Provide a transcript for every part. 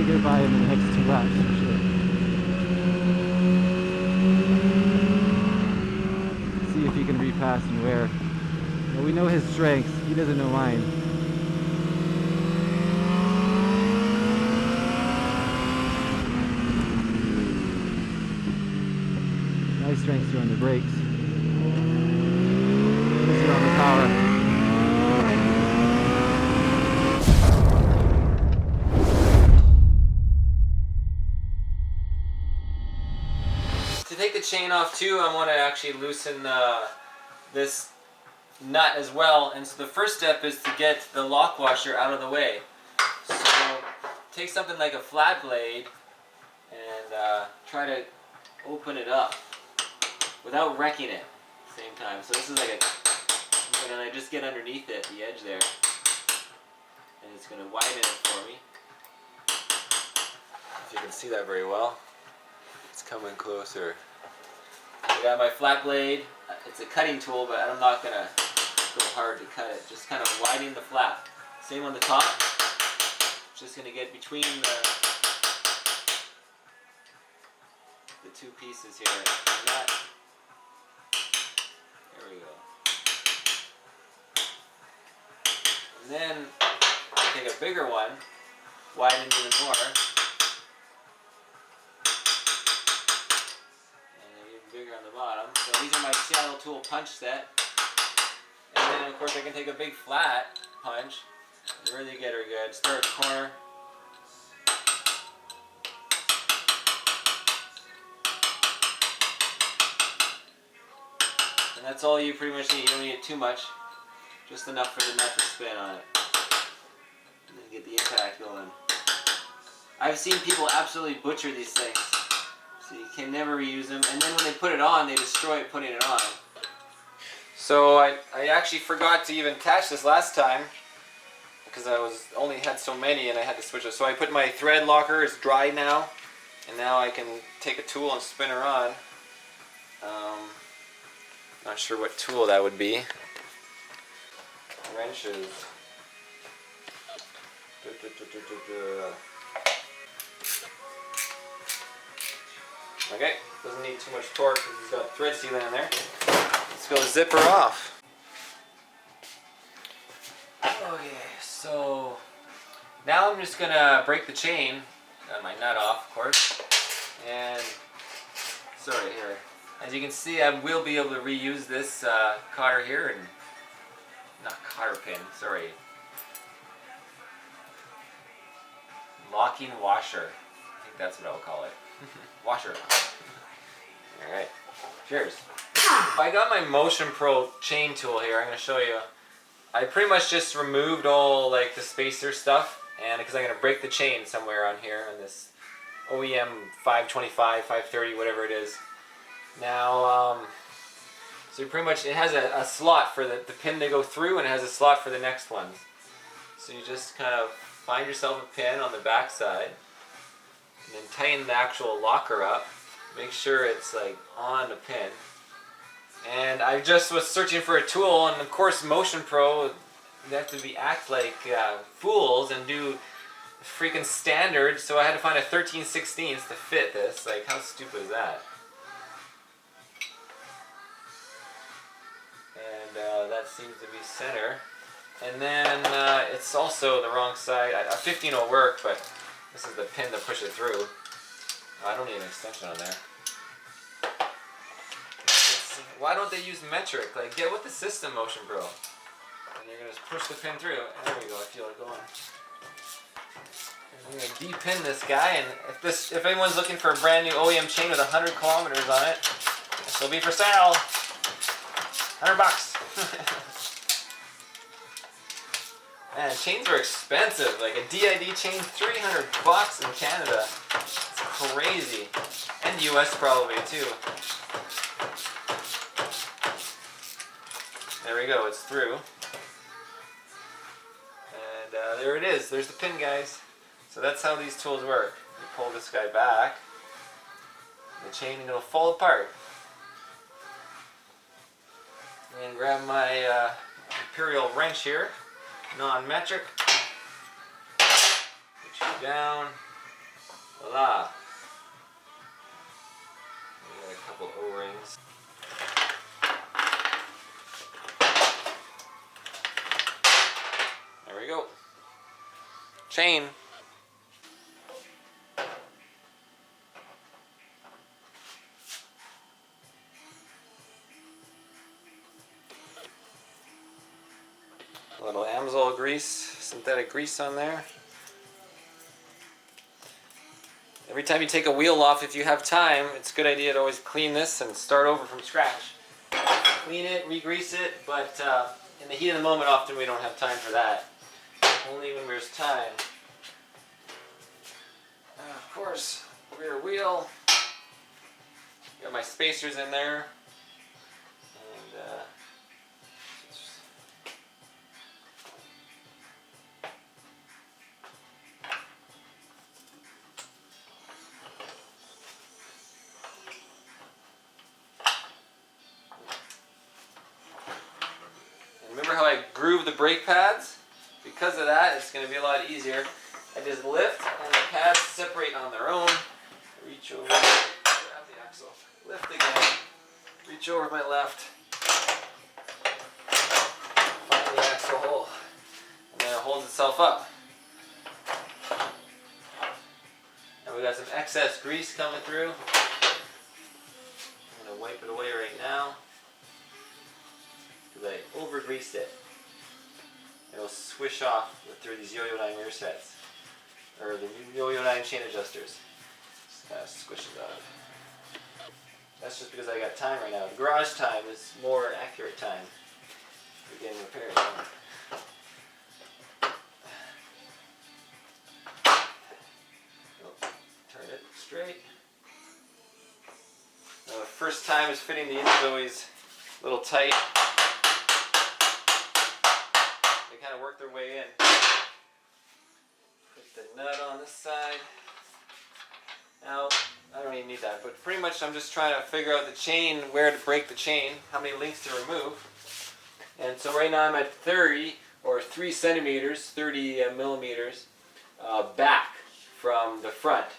definitely get by him in the next 2 laps for sure. See if he can repass and wear. Well, we know his strengths. He doesn't know mine. My strengths are on the brakes. These are on the power. To take the chain off too, I want to actually loosen this nut as well, and so the first step is to get the lock washer out of the way. So take something like a flat blade and try to open it up without wrecking it at the same time. So this is like a, and I just get underneath it, the edge there, and it's going to widen it for me. If you can see that very well. It's coming closer. I got my flat blade. It's a cutting tool, but I'm not going to go hard to cut it. Just kind of widening the flap. Same on the top. Just going to get between the two pieces here. And that. There we go. And then I take a bigger one, widen it even more. Bigger on the bottom. So these are my saddle tool punch set. And then of course I can take a big flat punch and really get her good. Start at the corner. And that's all you pretty much need. You don't need it too much. Just enough for the nut to spin on it. And then get the impact going. I've seen people absolutely butcher these things. So you can never reuse them, and then when they put it on, they destroy it putting it on. So I actually forgot to even attach this last time because I only had so many and I had to switch it. So I put my thread locker, it's dry now, and now I can take a tool and spin her on. Not sure what tool that would be. Wrenches. Okay, doesn't need too much torque because he's got thread sealant in there. Let's go zip her off. Okay, so now I'm just gonna break the chain, my nut off, of course, and sorry here. As you can see, I will be able to reuse this cotter here, and not cotter pin, sorry, locking washer. I think that's what I'll call it. Washer. Alright, cheers. I got my Motion Pro chain tool here. I'm going to show you. I pretty much just removed all like the spacer stuff, and because I'm going to break the chain somewhere on here on this OEM 525, 530, whatever it is. Now, so pretty much it has a slot for the pin to go through, and it has a slot for the next ones. So you just kind of find yourself a pin on the back side. And then tighten the actual locker up. Make sure it's like on the pin. And I just was searching for a tool, and of course Motion Pro, they have to act like fools and do freaking standard. So I had to find a 13/16 to fit this. Like, how stupid is that? And that seems to be center. And then it's also the wrong side. A 15 will work, but this is the pin to push it through. I don't need an extension on there. Why don't they use metric? Like, get with the system, Motion Pro. And you're gonna push the pin through. There we go. I feel it going. I'm gonna de-pin this guy, and if anyone's looking for a brand new OEM chain with 100 kilometers on it, this will be for sale. $100. Man, chains are expensive. Like a DID chain, $300 in Canada. It's crazy. And US probably too. There we go, it's through. And there it is. There's the pin, guys. So that's how these tools work. You pull this guy back, the chain will fall apart. And grab my imperial wrench here, non-metric. Put you down, Voila. We got a couple O-rings. There we go. Chain. A little Amsoil grease, synthetic grease on there. Every time you take a wheel off, if you have time, it's a good idea to always clean this and start over from scratch. Clean it, re-grease it, but in the heat of the moment often we don't have time for that. Only when there's time. Of course, rear wheel. Got my spacers in there. And remember how I groove the brake pads? Because of that, it's going to be a lot easier. I just lift and the pads separate on their own. Reach over, grab the axle, lift again, reach over my left, find the axle hole, and then it holds itself up. Now we got some excess grease coming through. I'm going to wipe it away right now because I over-greased it. It'll swish off through these yo-yo 9 rear sets, or the yo-yo 9 chain adjusters. Just kind of squishes out. That's just because I got time right now. The garage time is more accurate time for getting repaired. Turn it straight. Now the first time is fitting the ends is always a little tight. Kind of work their way in. Put the nut on this side. Now, I don't even need that, but pretty much I'm just trying to figure out the chain, where to break the chain, how many links to remove. And so right now I'm at 30 or 3 centimeters, 30 millimeters back from the front.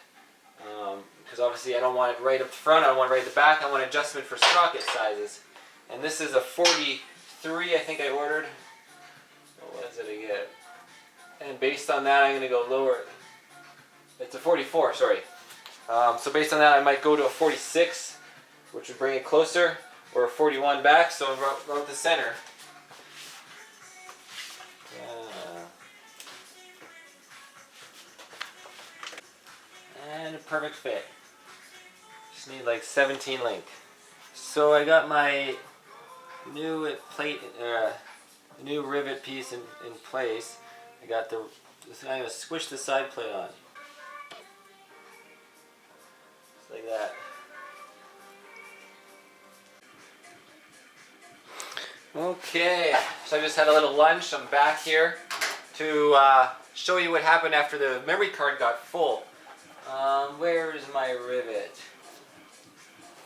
Because obviously I don't want it right up the front, I don't want it right at the back, I want adjustment for sprocket sizes. And this is a 43 I think I ordered. What did I get? And based on that, I'm going to go lower. It's a 44, sorry. So based on that, I might go to a 46, which would bring it closer, or a 41 back, so about the center. And a perfect fit. Just need like 17 link. So I got my new plate. The new rivet piece in place. I got I'm going to squish the side plate on. Just like that. Okay, so I just had a little lunch. I'm back here to show you what happened after the memory card got full. Where is my rivet?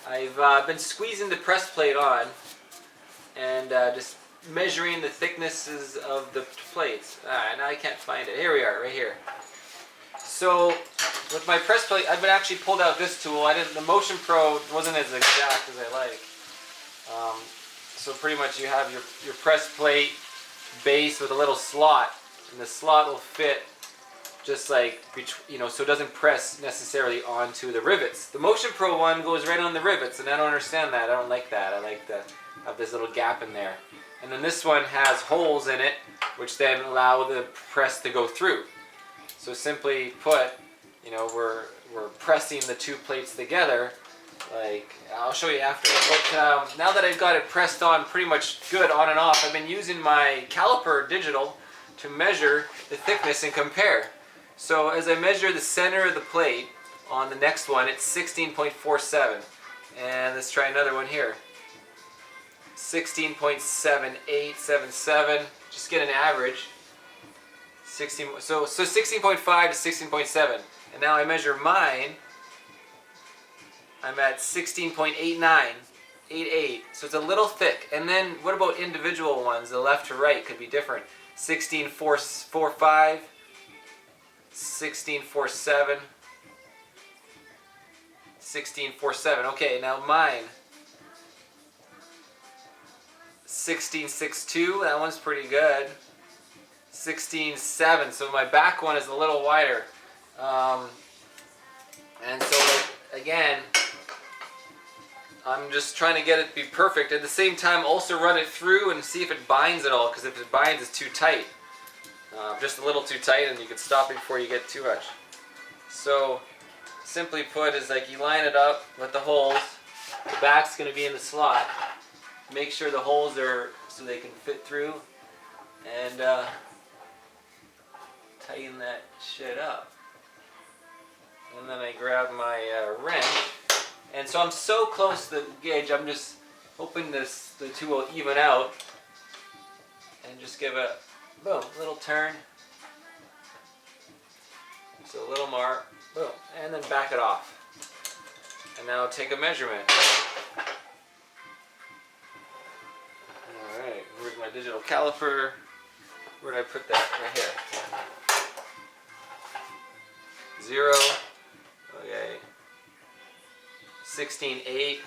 I've been squeezing the press plate on and just measuring the thicknesses of the plates. Now I can't find it. Here we are, right here. So with my press plate, I've been actually pulled out this tool. The Motion Pro wasn't as exact as I like. So pretty much you have your press plate base with a little slot, and the slot will fit just like, so it doesn't press necessarily onto the rivets. The Motion Pro one goes right on the rivets, and I don't understand that. I don't like that. I like to have this little gap in there. And then this one has holes in it, which then allow the press to go through. So simply put, we're pressing the two plates together. Like, I'll show you after. But now that I've got it pressed on pretty much good on and off, I've been using my caliper digital to measure the thickness and compare. So as I measure the center of the plate on the next one, it's 16.47. And let's try another one here. 16.7877, just get an average. 16, so 16.5 to 16.7, and now I measure mine. I'm at 16.8988, so it's a little thick. And then what about individual ones? The left to right could be different. 16.445, 16.47, 16.47. Okay, now mine. 16.62. That one's pretty good. 16.7. So my back one is a little wider. And so, like, again, I'm just trying to get it to be perfect. At the same time, also run it through and see if it binds at all, because if it binds, it's too tight. Just a little too tight, and you can stop it before you get too much. So, simply put, is like you line it up with the holes. The back's going to be in the slot. Make sure the holes are so they can fit through, and tighten that shit up. And then I grab my wrench. And so I'm so close to the gauge, I'm just hoping the two will even out. And just give a, boom, little turn. So a little mark, boom, and then back it off. And now take a measurement. Alright, where's my digital caliper? Where did I put that? Right here. 0. Okay. 16.8.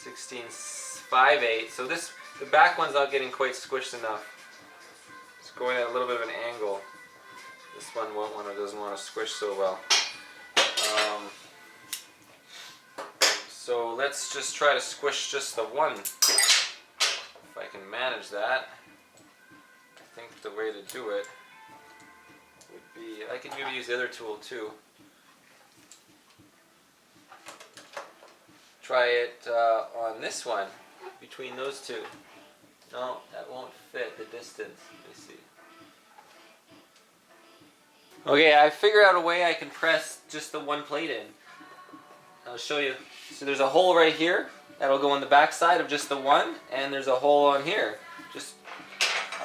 16.58. So this, the back one's not getting quite squished enough. It's going at a little bit of an angle. This one won't want to, doesn't want to squish so well. So let's just try to squish just the one. If I can manage that. I think the way to do it would be, I could maybe use the other tool too. Try it on this one, between those two. No, that won't fit the distance. Let me see. Okay, I figured out a way I can press just the one plate in. I'll show you. So there's a hole right here that'll go on the back side of just the one, and there's a hole on here. Just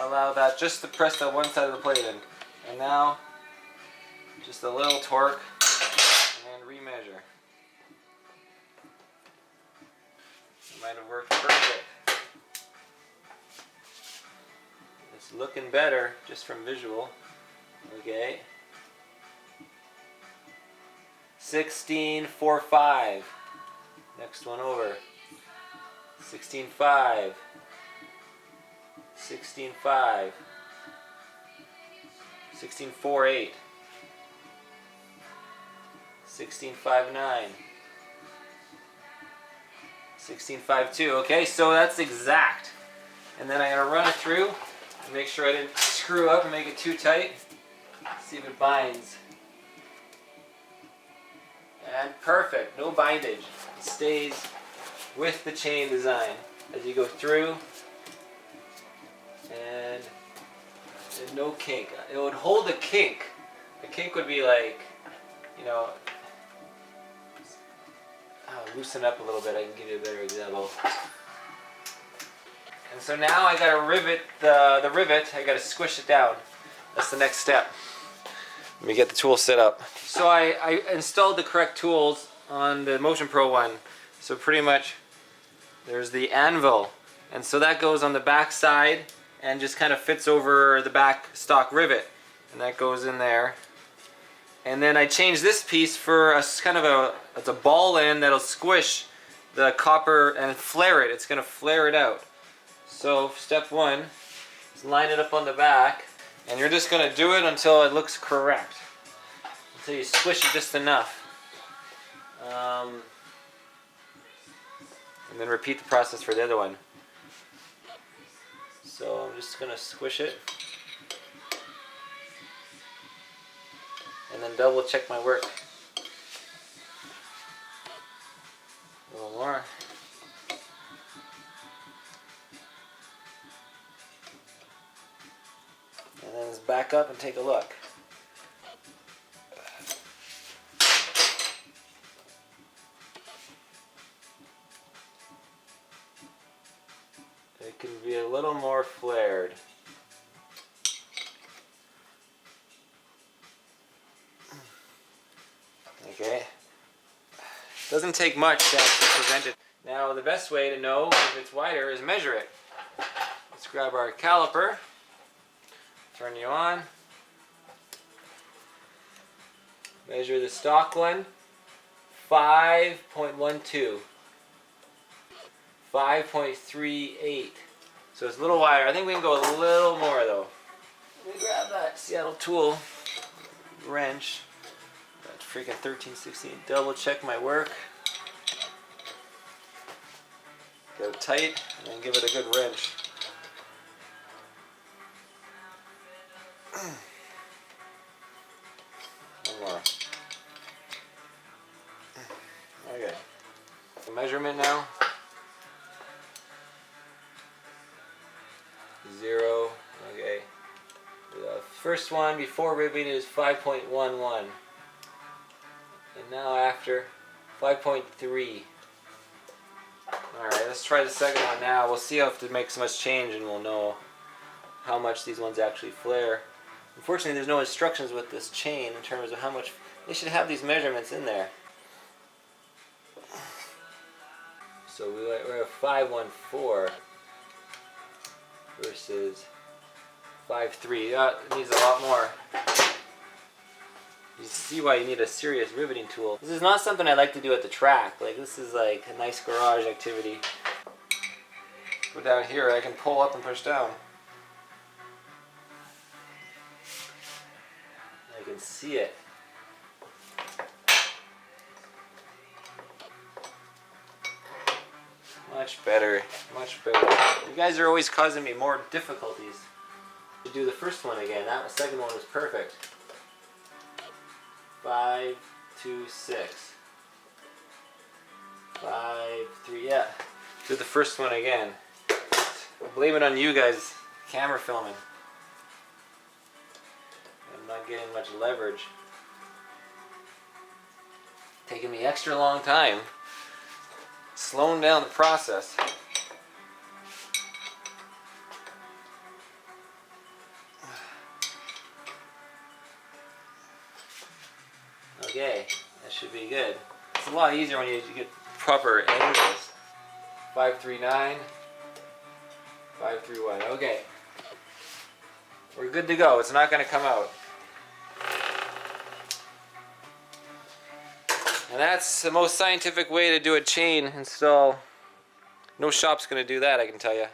allow that just to press that one side of the plate in. And now, just a little torque and remeasure. Might have worked perfect. It's looking better just from visual. Okay. 16.45. Next one over. 16.5. 16.5. 16.48. 16.59. 16.52. Okay, so that's exact. And then I'm going to run it through and make sure I didn't screw up and make it too tight. See if it binds. And perfect, no bindage. It stays with the chain design as you go through, and there's no kink. It would hold a kink. The kink would be like, you know, loosen up a little bit. I can give you a better example. And so now I got to rivet the rivet. I got to squish it down. That's the next step. Let me get the tool set up. So I installed the correct tools on the Motion Pro one. So pretty much there's the anvil, and so that goes on the back side and just kind of fits over the back stock rivet, and that goes in there. And then I changed this piece for a kind of it's a ball end that'll squish the copper and flare it. It's going to flare it out. So step one is line it up on the back, and you're just going to do it until it looks correct. Until you squish it just enough. And then repeat the process for the other one. So I'm just going to squish it. And then double check my work. A little more. And then let's back up and take a look. It can be a little more flared. Okay. Doesn't take much to actually prevent it. Now the best way to know if it's wider is measure it. Let's grab our caliper. Turn you on. Measure the stock one. 5.12. 5.38. So it's a little wider. I think we can go a little more though. Let me grab that Seattle tool wrench. That freaking 1316. Double check my work. Get it tight and then give it a good wrench. One more. Okay. The measurement now. 0. Okay. The first one before riveting is 5.11. And now after 5.3. Alright, let's try the second one now. We'll see if it makes much change and we'll know how much these ones actually flare. Unfortunately, there's no instructions with this chain in terms of how much. They should have these measurements in there. So we're at 514 versus 5.3. It needs a lot more. You see why you need a serious riveting tool. This is not something I like to do at the track. Like, this is like a nice garage activity. Go down here, I can pull up and push down. I can see it. Much better, much better. You guys are always causing me more difficulties. To do the first one again. That second one was perfect. 5, 2, 6. 5, 3, yeah. Do the first one again. Blame it on you guys, camera filming. I'm not getting much leverage. Taking me extra long time. Slowing down the process. Okay, that should be good. It's a lot easier when you get proper angles. 539, 531. Okay, we're good to go. It's not going to come out. And that's the most scientific way to do a chain install. No shop's going to do that, I can tell you.